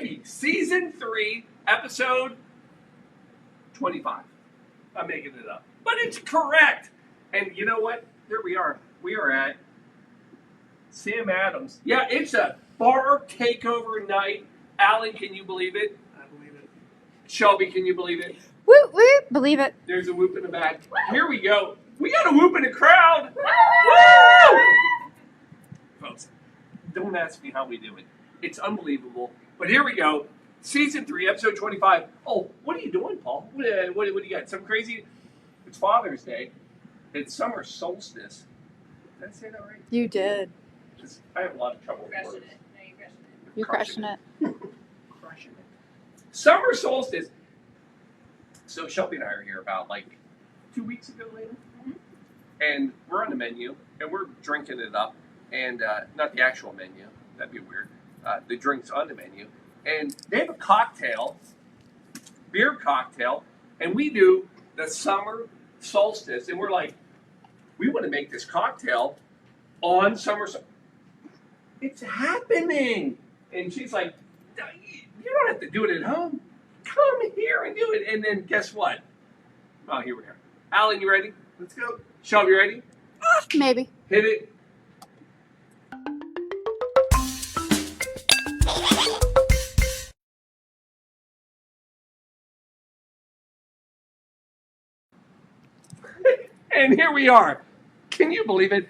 baby. Season 3, episode 25. I'm making it up. But it's correct. And you know what? Here we are. We are at Sam Adams. Yeah, it's a bar takeover night. Alan, can you believe it? I believe it. Shelby, can you believe it? Whoop, whoop, believe it. There's a whoop in the back. Here we go. We got a whoop in the crowd. Woo! Folks, don't ask me how we do it. It's unbelievable. But here we go. Season 3, episode 25. Oh, what are you doing, Paul? What do you got? Some crazy... It's Father's Day. It's Summer Solstice. Did I say that right? You did. I have a lot of trouble with words. You're crushing it. Crushing it. Summer Solstice. So Shelby and I are here about 2 weeks ago, later. Mm-hmm. And we're on the menu, and we're drinking it up. And not the actual menu. That'd be weird. The drinks on the menu. And they have a cocktail, beer cocktail, and we do the Summer Solstice. And we're like, we want to make this cocktail on Summer Solstice. It's happening. And she's like, you don't have to do it at home. Come here and do it. And then guess what? Oh, here we are. Alan, you ready? Let's go. Shelby, you ready? Maybe. Hit it. And here we are. Can you believe it?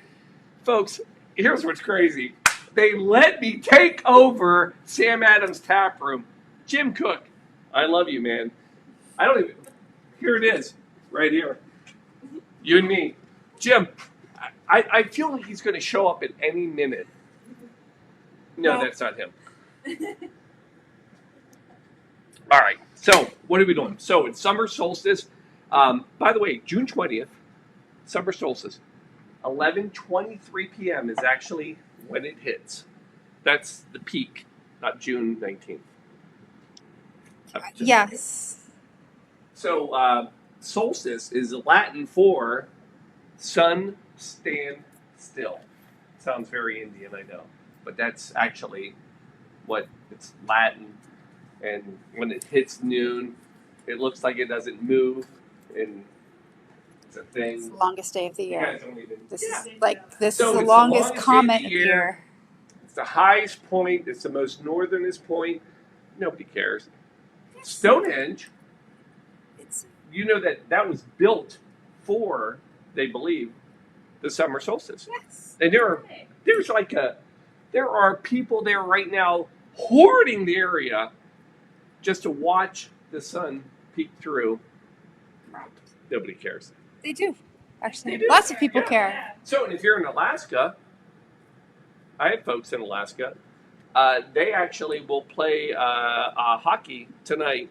Folks, here's what's crazy. They let me take over Sam Adams' taproom. Jim Cook, I love you, man. Here it is, right here. You and me. Jim, I feel like he's going to show up at any minute. No, that's not him. All right, so what are we doing? So it's Summer Solstice. By the way, June 20th, Summer Solstice, 11:23 p.m. is actually when it hits. That's the peak, not June 19th. Yes. So solstice is Latin for sun stand still. Sounds very Indian, I know. But that's actually what it's Latin. And when it hits noon, it looks like it doesn't move. And it's a thing. It's the longest day of the year. You guys don't even, This yeah. is this So is the it's longest day of comet the year. It's the highest point. It's the most northernest point. Nobody cares. Stonehenge, you know that was built for, they believe, the summer solstice. Yes. And there are people there right now hoarding the area just to watch the sun peek through. Nobody cares. They do. Actually, They do. lots of people Yeah. care. So, and if you're in Alaska, I have folks in Alaska. They actually will play hockey tonight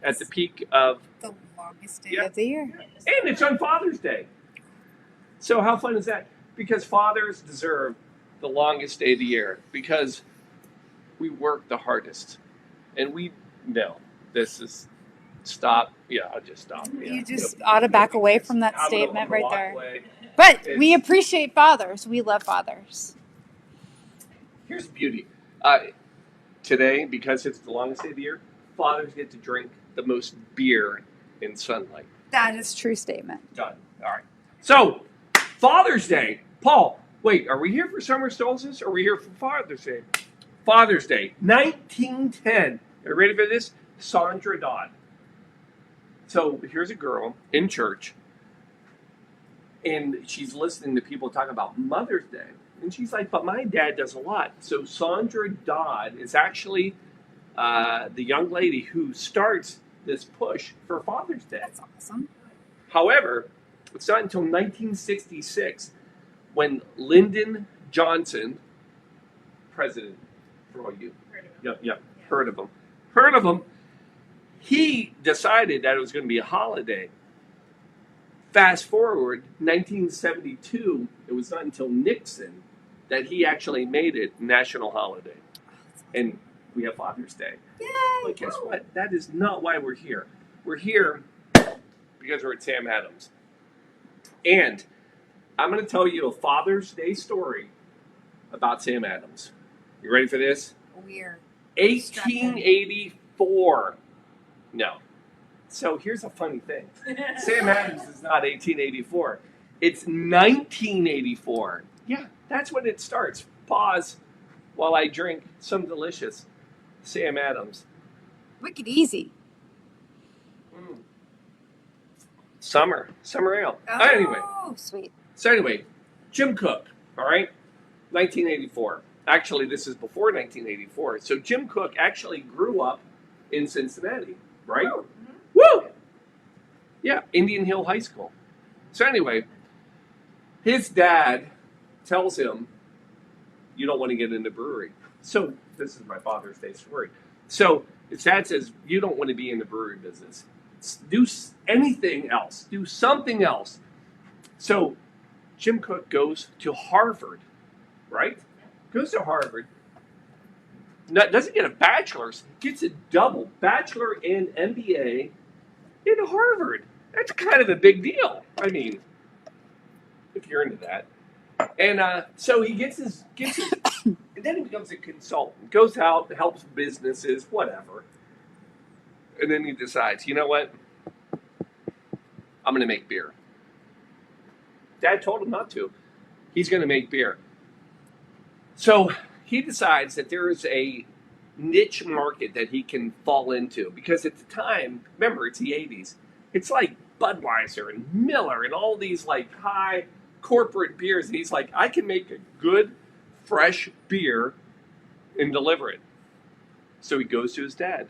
at the peak of... The longest day of the year. And it's on Father's Day. So how fun is that? Because fathers deserve the longest day of the year because we work the hardest. And we know this is... Stop. Yeah, I'll just stop. Yeah. You just ought to back away from that statement I'm gonna right walk there. away. But we appreciate fathers. We love fathers. Here's the beauty. Today, because it's the longest day of the year, fathers get to drink the most beer in sunlight. That is a true statement. Done. All right. So, Father's Day. Paul, wait, are we here for Summer Solstice or are we here for Father's Day? Father's Day, 1910. Are you ready for this? Sandra Dodd. So, here's a girl in church, and she's listening to people talk about Mother's Day. And she's like, but my dad does a lot. So Sandra Dodd is actually the young lady who starts this push for Father's Day. That's awesome. However, it's not until 1966 when Lyndon Johnson, president, for all you, heard of him, he decided that it was going to be a holiday. Fast forward, 1972, it was not until Nixon that he actually made it national holiday. And we have Father's Day. Yay! But guess what? That is not why we're here. We're here because we're at Sam Adams. And I'm going to tell you a Father's Day story about Sam Adams. You ready for this? Weird. 1884. No. So here's a funny thing. Sam Adams is not 1884. It's 1984. Yeah, that's when it starts. Pause while I drink some delicious Sam Adams. Wicked easy. Summer ale. Oh, Anyway, sweet. so anyway, Jim Cook, all right, 1984. Actually, this is before 1984. So Jim Cook actually grew up in Cincinnati, right? Woo! Yeah, Indian Hill High School. So anyway, his dad tells him, you don't want to get into brewery. So this is my Father's Day story. So his dad says, you don't want to be in the brewery business. Do anything else. Do something else. So Jim Cook goes to Harvard, right? Goes to Harvard. Doesn't get a bachelor's. Gets a double bachelor and MBA in Harvard. That's kind of a big deal. I mean, if you're into that. And so he gets his, and then he becomes a consultant. Goes out, helps businesses, whatever. And then he decides, you know what? I'm going to make beer. Dad told him not to. He's going to make beer. So he decides that there is a niche market that he can fall into. Because at the time, remember, it's the 80s. It's like Budweiser and Miller and all these like high corporate beers. And he's like, I can make a good, fresh beer and deliver it. So he goes to his dad.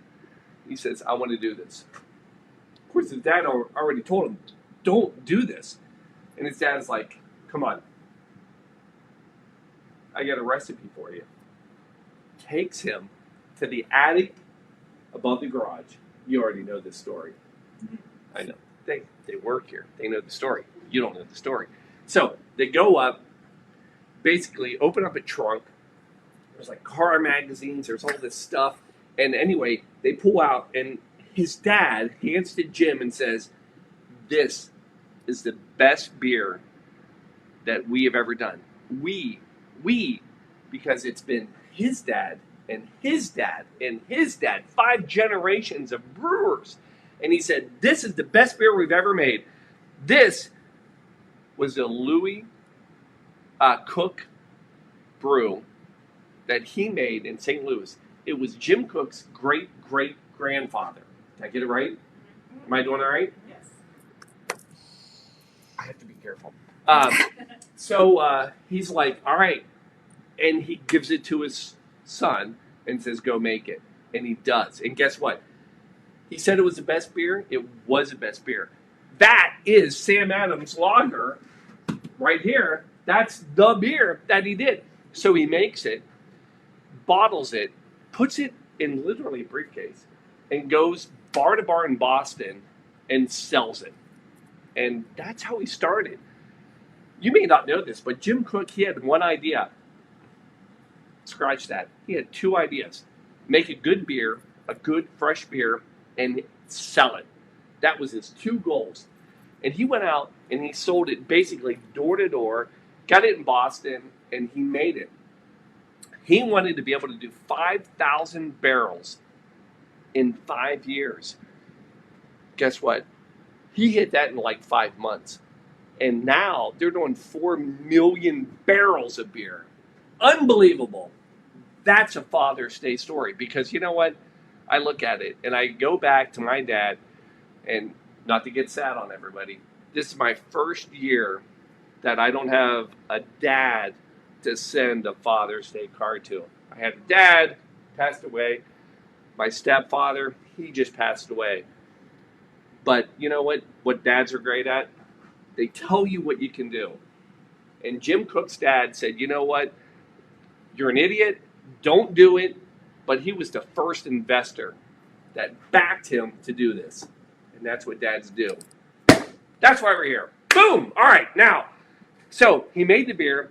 He says, I want to do this. Of course, his dad already told him, don't do this. And his dad's like, come on. I got a recipe for you. Takes him to the attic above the garage. You already know this story. I know. They work here. They know the story. You don't know the story. So they go up, basically open up a trunk. There's like car magazines. There's all this stuff. And anyway, they pull out, and his dad hands to Jim and says, this is the best beer that we have ever done. We, because it's been his dad and his dad and his dad, 5 generations of brewers. And he said, this is the best beer we've ever made. This was a Louis Cook brew that he made in St. Louis. It was Jim Cook's great-great-grandfather. Did I get it right? Am I doing all right? Yes. I have to be careful. So he's like, all right. And he gives it to his son and says, go make it. And he does. And guess what? He said it was the best beer. It was the best beer. That is Sam Adams Lager right here. That's the beer that he did. So he makes it, bottles it, puts it in literally a briefcase, and goes bar to bar in Boston and sells it. And that's how he started. You may not know this, but Jim Cook, he had one idea. Scratch that. He had 2 ideas. Make a good beer, a good fresh beer, and sell it. That was his 2 goals. And he went out and he sold it basically door to door, got it in Boston, and he made it. He wanted to be able to do 5,000 barrels in 5 years. Guess what? He hit that in like 5 months. And now they're doing 4 million barrels of beer. Unbelievable. That's a Father's Day story. Because you know what? I look at it and I go back to my dad, and not to get sad on everybody, this is my first year that I don't have a dad to send a Father's Day card to. I had a dad, passed away. My stepfather, he just passed away. But you know what dads are great at? They tell you what you can do. And Jim Cook's dad said, you know what? You're an idiot. Don't do it. But he was the first investor that backed him to do this. And that's what dads do. That's why we're here. Boom! All right, now. So he made the beer,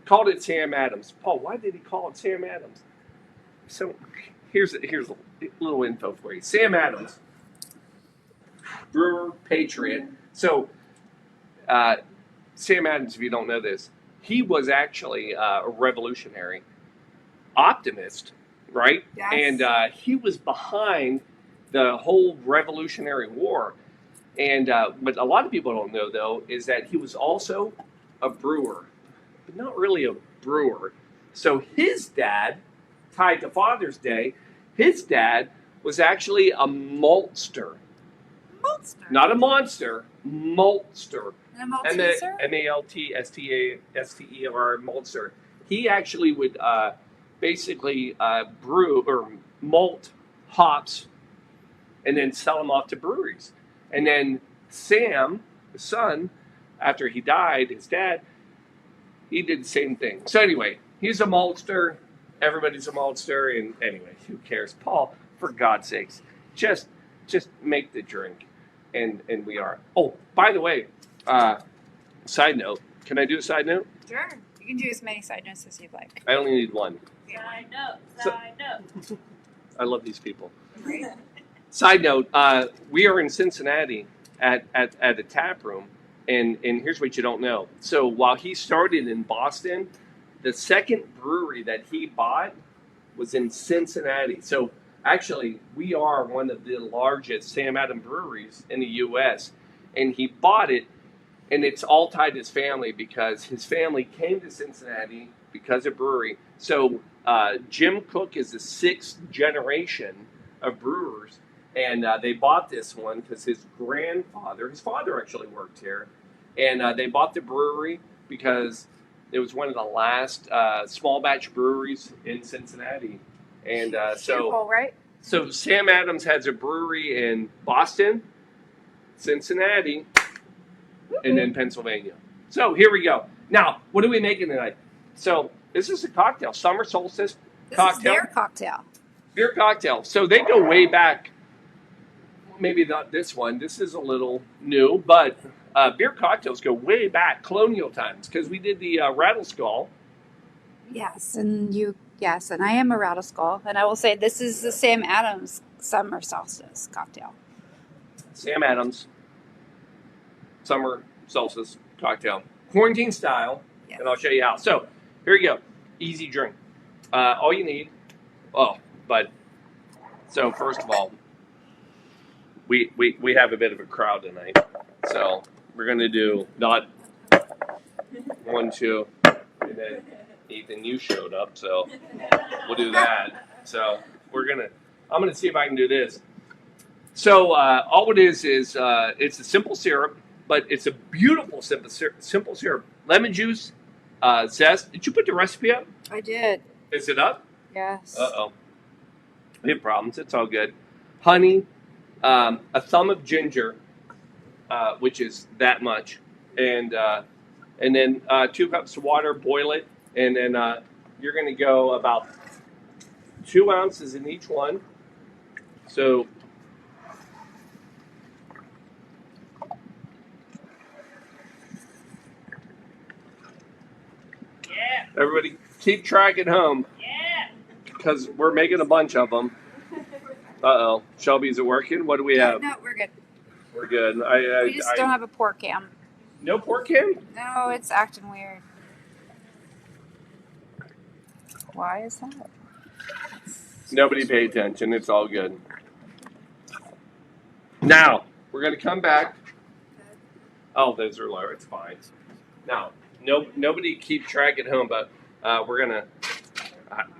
called it Sam Adams. Paul, why did he call it Sam Adams? So here's a little info for you. Sam Adams, brewer, patriot. So Sam Adams, if you don't know this, he was actually a revolutionary, optimist, right? Yes. And he was behind the whole Revolutionary War. And what a lot of people don't know, though, is that he was also a brewer, but not really a brewer. So his dad, tied to Father's Day, his dad was actually a maltster. Maltster. Not a monster, maltster. And a Malteser? Maltster, maltster. He actually would basically brew or malt hops and then sell them off to breweries. And then Sam, the son, after he died, his dad, he did the same thing. So anyway, he's a maltster. Everybody's a maltster. And anyway, who cares? Paul, for God's sakes, just make the drink. And we are. Oh, by the way, side note. Can I do a side note? Sure. You can do as many side notes as you'd like. I only need one. Side note. I love these people. Right. Side note, we are in Cincinnati at a tap room, and here's what you don't know. So while he started in Boston, the second brewery that he bought was in Cincinnati. So actually, we are one of the largest Sam Adams breweries in the U.S., and he bought it, and it's all tied to his family because his family came to Cincinnati because of brewery. So Jim Cook is the sixth generation of brewers. And they bought this one because his father actually worked here. And they bought the brewery because it was one of the last small batch breweries in Cincinnati. And Beautiful, right? so Sam Adams has a brewery in Boston, Cincinnati, and then Pennsylvania. So here we go. Now, what are we making tonight? So this is a cocktail, Summer Solstice cocktail. This is their cocktail. Beer cocktail. So they go way back. Maybe not this one. This is a little new, but beer cocktails go way back, colonial times, because we did the Rattle Skull. Yes, and I am a Rattle Skull, and I will say this is the Sam Adams Summer Solstice cocktail. Sam Adams Summer Solstice cocktail, quarantine style, Yes. and I'll show you how. So here you go, easy drink. All you need. So first of all, we have a bit of a crowd tonight, so we're gonna do not 1, 2, and then Ethan, you showed up, so we'll do that. So I'm gonna see if I can do this. So all it is it's a simple syrup, but it's a beautiful simple syrup. Lemon juice, zest. Did you put the recipe up? I did. Is it up? Yes. We have problems. It's all good. Honey, a thumb of ginger, which is that much, and then 2 cups of water. Boil it, and then you're going to go about 2 ounces in each one. So Yeah. everybody, keep track at home Yeah. because we're making a bunch of them. Shelby, is it working? What do we have? No, we're good. We're good. We just don't have a pour cam. No pork can? No, it's acting weird. Why is that? Nobody pay attention. It's all good. Now, we're going to come back. Oh, those are lower. It's fine. Now, nobody keep track at home, but we're going to...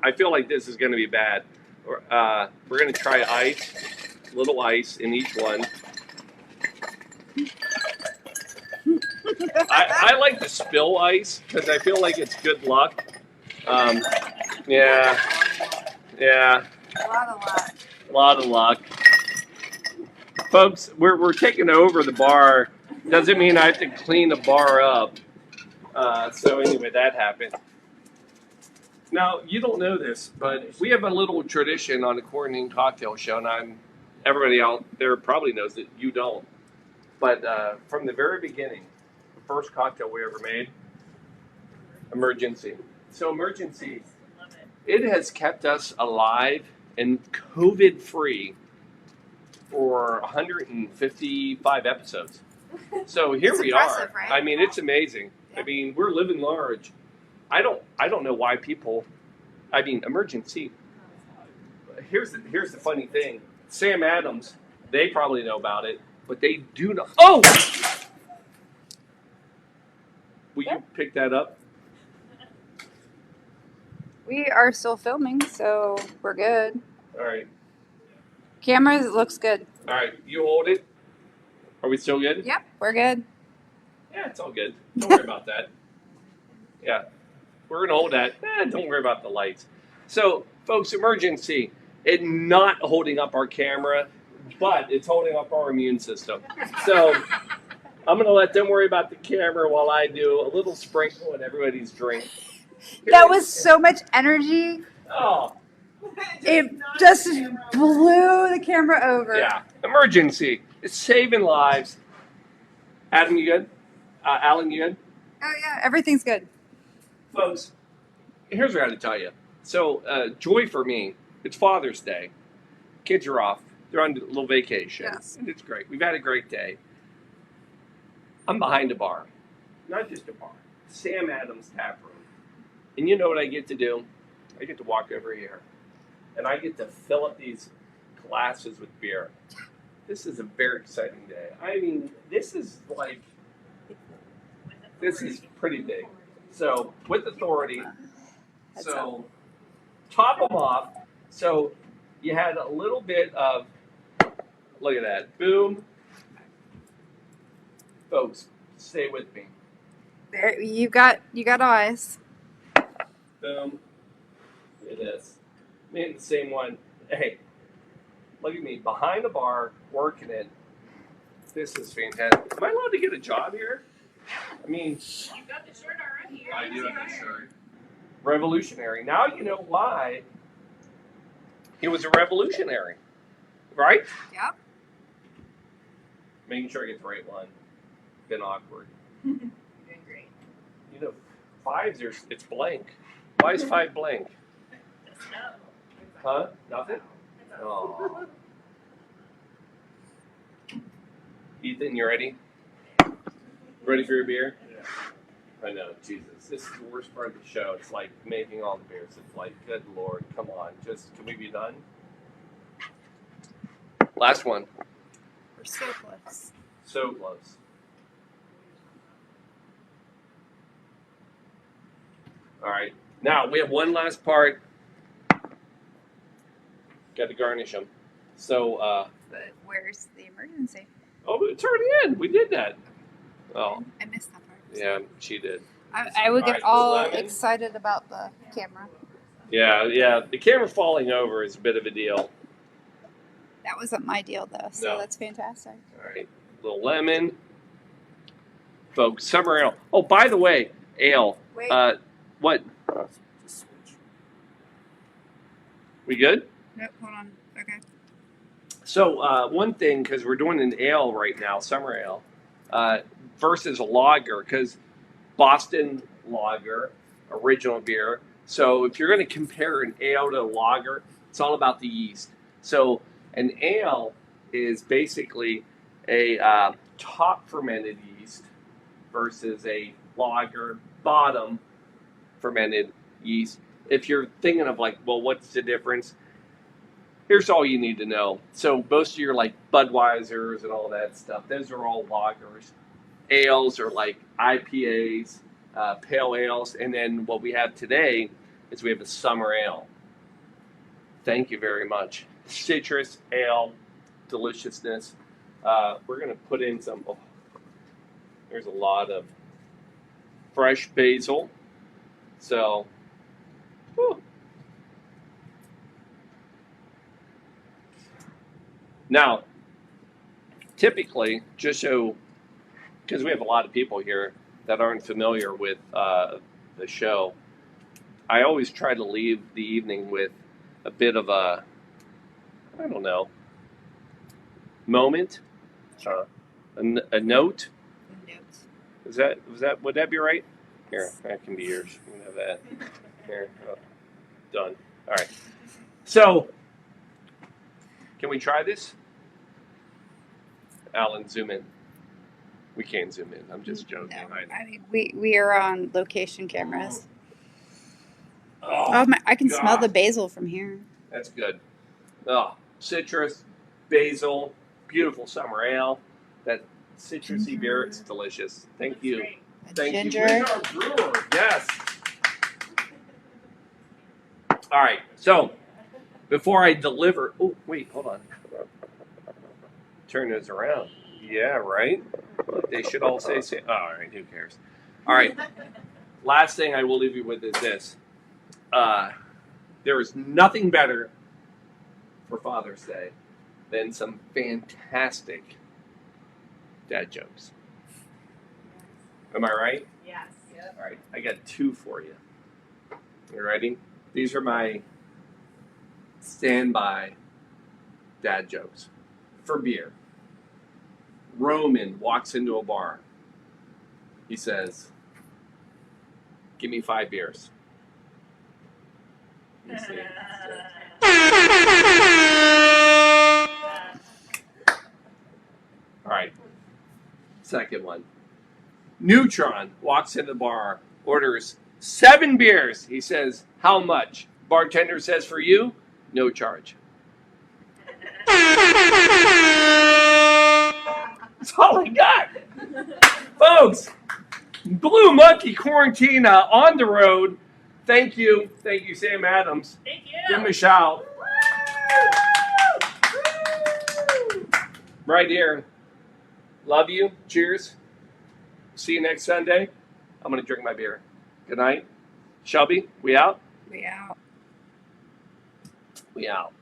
I feel like this is going to be bad. We're going to try ice, little ice in each one. I like to spill ice because I feel like it's good luck. Yeah. A lot of luck. Folks, we're taking over the bar. Doesn't mean I have to clean the bar up. So anyway, that happened. Now, you don't know this, but we have a little tradition on the Quarantine Cocktail Show, and everybody out there probably knows that you don't. But from the very beginning, the first cocktail we ever made, emergency. So emergency, Love it. it has kept us alive and COVID-free for 155 episodes. So here It's we impressive, are. right? I mean, it's amazing. Yeah. I mean, we're living large. I don't know why people. I mean, emergency. here's the funny thing. Sam Adams, they probably know about it, but they do not. Oh! Will you pick that up? We are still filming, so we're good. All right. Camera looks good. All right. You hold it. Are we still good? Yep, we're good. Yeah, it's all good. Don't worry about that. Yeah. We're going to hold that. Don't worry about the lights. So, folks, emergency. It's not holding up our camera, but it's holding up our immune system. So, I'm going to let them worry about the camera while I do a little sprinkle in everybody's drink. That was so much energy. Oh, It just blew the camera over. yeah. Emergency. It's saving lives. Adam, you good? Alan, you good? Oh yeah, everything's good. Folks, here's what I got to tell you. So, joy for me, it's Father's Day. Kids are off. They're on a little vacation. Yes. And it's great. We've had a great day. I'm behind a bar. Not just a bar. Sam Adams taproom. And you know what I get to do? I get to walk over here. And I get to fill up these glasses with beer. This is a very exciting day. I mean, this is pretty big. So, with authority. So, top them off. So, you had a little bit of, look at that, boom. Folks, stay with me. There, you got eyes. Boom. Look at this. Me and the same one. Hey, look at me, behind the bar, working it. This is fantastic. Am I allowed to get a job here? I mean, You got the shirt already. I do have this shirt. Revolutionary. Now you know why he was a revolutionary, right? Yep. Making sure I get the right one. Been awkward. You're doing great. You know, fives are, it's blank. Why is 5 blank? Just know. Huh? Nothing? Oh. Ethan, you ready? Ready for your beer? Yeah. I know, Jesus. This is the worst part of the show. It's like making all the beers. It's like, good Lord, come on. Just, can we be done? Last one. We're so close. So close. All right. Now, we have one last part. Got to garnish them. So, But where's the emergency? oh, it's already in. We did that. Oh, I missed that part. yeah, she did. I would get All all right, lemon. excited about the camera. Yeah. The camera falling over is a bit of a deal. That wasn't my deal though, so No. that's fantastic. All right. Little lemon. Folks, summer ale. Oh, by the way, ale. Wait. What? We good? Nope, hold on. Okay. So, one thing, because we're doing an ale right now, summer ale, versus a lager, because Boston lager, original beer. So, if you're going to compare an ale to a lager, it's all about the yeast. So, an ale is basically a top fermented yeast versus a lager bottom fermented yeast. If you're thinking of like, well, what's the difference? Here's all you need to know. So most of your like Budweisers and all that stuff, those are all lagers. Ales are like IPAs, pale ales, and then what we have today is we have a summer ale. Thank you very much. Citrus ale, deliciousness. We're gonna put in some. Oh, there's a lot of fresh basil. So. Whew. Now, typically, just so, because we have a lot of people here that aren't familiar with the show, I always try to leave the evening with a bit of a, I don't know, moment, a note. Would that be right? Here, that can be yours. You can have that. Here, done. All right. So, can we try this? Alan, zoom in. We can't zoom in. I'm just joking. No, I mean we are on location cameras. Oh my! I can smell the basil from here. That's good. Oh, citrus, basil, beautiful summer ale. That citrusy beer, it's delicious. Thank Looks you. great. Thank Ginger. you. Where's our brewer? Yes. All right. So before I deliver, oh wait, hold on. Turn this around. Yeah, right. They should all say. Oh, all right. Who cares? All right. Last thing I will leave you with is this. There is nothing better for Father's Day than some fantastic dad jokes. Am I right? Yes. Yep. All right. I got two for you. You ready? These are my standby dad jokes for beer. Roman walks into a bar. He says, "Give me 5 beers." You see? All right. Second one. Neutron walks in the bar, orders 7 beers. He says, "How much?" Bartender says, "For you, no charge." That's all I got. Folks, Blue Monkey Quarantine on the road. Thank you. Thank you, Sam Adams. Thank Give him you. a shout. Right here. Love you. Cheers. See you next Sunday. I'm going to drink my beer. Good night. Shelby, we out? We out. We out.